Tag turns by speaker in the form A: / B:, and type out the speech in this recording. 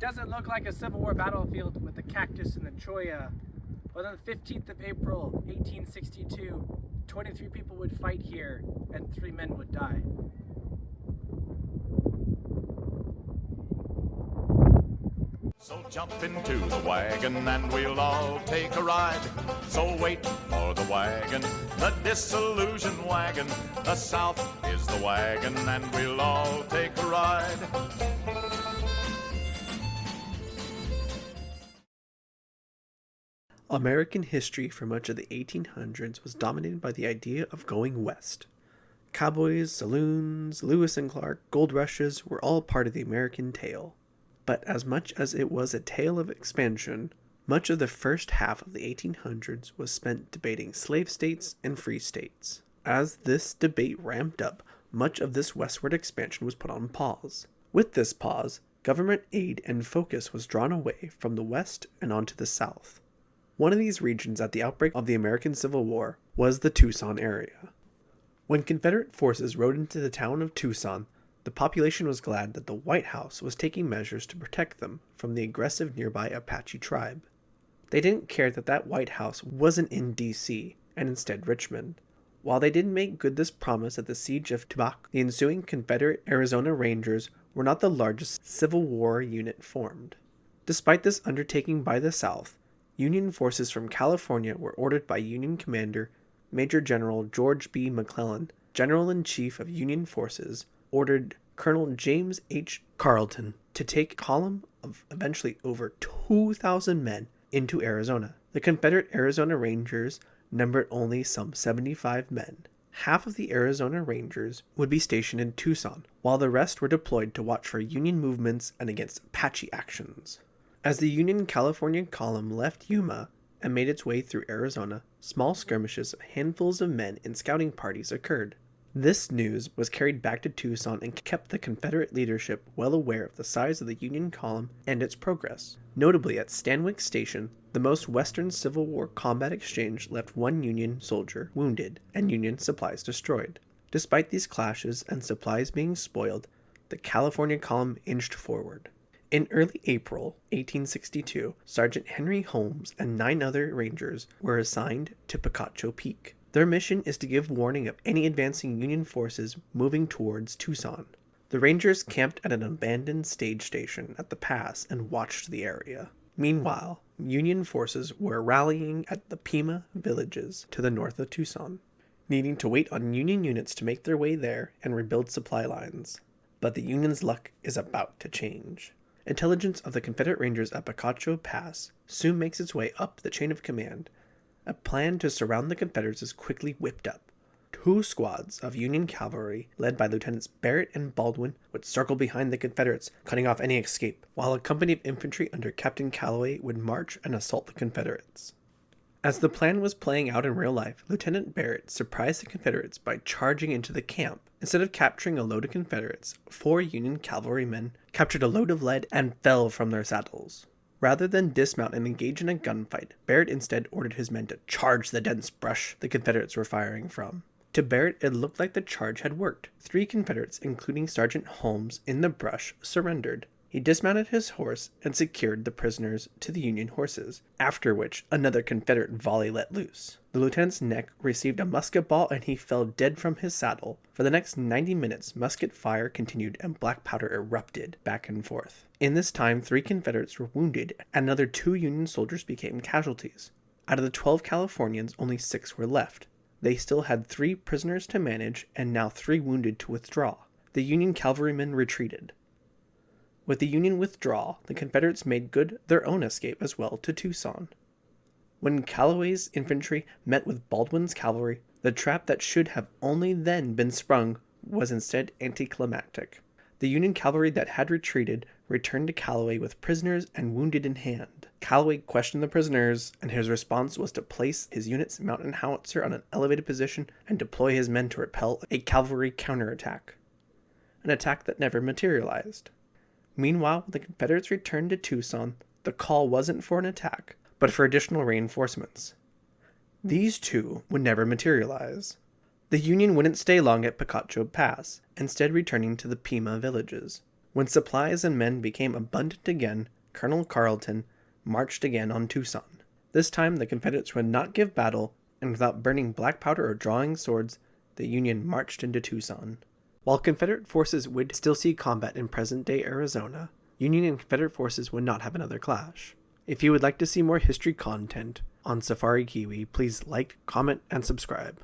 A: doesn't look like a Civil War battlefield with the cactus and the cholla. But on the 15th of April, 1862, 23 people would fight here and 3 men would die.
B: So jump into the wagon and we'll all take a ride. So wait for the wagon, the disillusioned wagon. The South is the wagon and we'll all take a ride.
C: American history for much of the 1800s was dominated by the idea of going west. Cowboys, saloons, Lewis and Clark, gold rushes were all part of the American tale. But as much as it was a tale of expansion, much of the first half of the 1800s was spent debating slave states and free states. As this debate ramped up, much of this westward expansion was put on pause. With this pause, government aid and focus was drawn away from the west and onto the south. One of these regions at the outbreak of the American Civil War was the Tucson area. When Confederate forces rode into the town of Tucson, the population was glad that the White House was taking measures to protect them from the aggressive nearby Apache tribe. They didn't care that that White House wasn't in D.C. and instead Richmond. While they did make good this promise at the siege of Tubac, the ensuing Confederate Arizona Rangers were not the largest Civil War unit formed. Despite this undertaking by the South, Union forces from California were ordered by Union Commander Major General George B. McClellan, General-in-Chief of Union Forces, ordered Colonel James H. Carleton to take a column of eventually over 2,000 men into Arizona. The Confederate Arizona Rangers numbered only some 75 men. Half of the Arizona Rangers would be stationed in Tucson, while the rest were deployed to watch for Union movements and against Apache actions. As the Union California column left Yuma and made its way through Arizona, small skirmishes of handfuls of men in scouting parties occurred. This news was carried back to Tucson and kept the Confederate leadership well aware of the size of the Union column and its progress. Notably, at Stanwix Station, the most western Civil War combat exchange left one Union soldier wounded and Union supplies destroyed. Despite these clashes and supplies being spoiled, the California column inched forward. In early April 1862, Sergeant Henry Holmes and 9 other Rangers were assigned to Picacho Peak. Their mission is to give warning of any advancing Union forces moving towards Tucson. The Rangers camped at an abandoned stage station at the pass and watched the area. Meanwhile, Union forces were rallying at the Pima villages to the north of Tucson, needing to wait on Union units to make their way there and rebuild supply lines. But the Union's luck is about to change. Intelligence of the Confederate Rangers at Picacho Pass soon makes its way up the chain of command. A plan to surround the Confederates is quickly whipped up. 2 squads of Union cavalry, led by Lieutenants Barrett and Baldwin, would circle behind the Confederates, cutting off any escape, while a company of infantry under Captain Calloway would march and assault the Confederates. As the plan was playing out in real life, Lieutenant Barrett surprised the Confederates by charging into the camp. Instead of capturing a load of Confederates, 4 Union cavalrymen captured a load of lead and fell from their saddles. Rather than dismount and engage in a gunfight, Barrett instead ordered his men to charge the dense brush the Confederates were firing from. To Barrett, it looked like the charge had worked. 3 Confederates, including Sergeant Holmes, in the brush, surrendered. He dismounted his horse and secured the prisoners to the Union horses, after which another Confederate volley let loose. The lieutenant's neck received a musket ball and he fell dead from his saddle. For the next 90 minutes, musket fire continued and black powder erupted back and forth. In this time, 3 Confederates were wounded and another 2 Union soldiers became casualties. Out of the 12 Californians, only 6 were left. They still had 3 prisoners to manage and now 3 wounded to withdraw. The Union cavalrymen retreated. With the Union withdrawal, the Confederates made good their own escape as well to Tucson. When Calloway's infantry met with Baldwin's cavalry, the trap that should have only then been sprung was instead anticlimactic. The Union cavalry that had retreated returned to Calloway with prisoners and wounded in hand. Calloway questioned the prisoners, and his response was to place his unit's mountain howitzer on an elevated position and deploy his men to repel a cavalry counterattack. An attack that never materialized. Meanwhile, when the Confederates returned to Tucson, the call wasn't for an attack, but for additional reinforcements. These two would never materialize. The Union wouldn't stay long at Picacho Pass, instead returning to the Pima villages. When supplies and men became abundant again, Colonel Carleton marched again on Tucson. This time the Confederates would not give battle, and without burning black powder or drawing swords, the Union marched into Tucson. While Confederate forces would still see combat in present-day Arizona, Union and Confederate forces would not have another clash. If you would like to see more history content on Safari Kiwi, please like, comment, and subscribe.